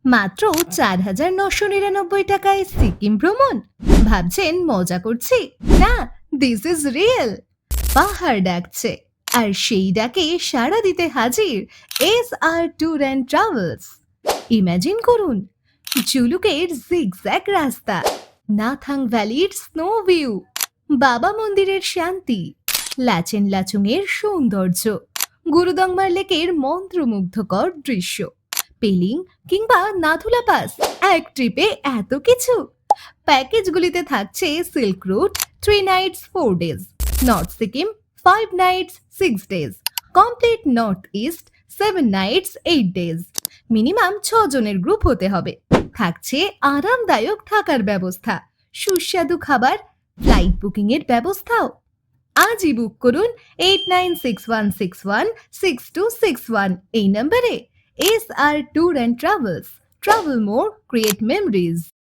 মাত্র ৪,৯৯৯ টাকায় সিকিম ভ্রমণ ভাবছেন মজা করছি? না, দিস ইজ রিয়েল। পাহাড় ডাকছে, আর সেই ডাকে সাড়া দিতে হাজির SR tour and travels. Imagine করুন, জুলুকের জিগজ্যাগ রাস্তা, নাথাং ভ্যালির স্নো ভিউ, বাবা মন্দিরের শান্তি, লাচেন লাচুংয়ের সৌন্দর্য, গুরুদংমার লেকের মন্ত্রমুগ্ধকর দৃশ্য, পেলিং কিংবা নাথুলা পাস। এক ট্রিপে এত কিছু। প্যাকেজগুলিতে থাকছে silk route 3 nights 4 days, north Sikkim 5 nights 6 days, complete north east 7 nights 8 days। Minimum 6 জনের গ্রুপ হতে হবে। থাকছে আরামদায়ক থাকার ব্যবস্থা, সুস্বাদু খাবার, ফ্লাইট বুকিং এর ব্যবস্থাও। আজই বুক করুন 8961616261 এই নম্বরে। SR tour and travels, travel more, create memories.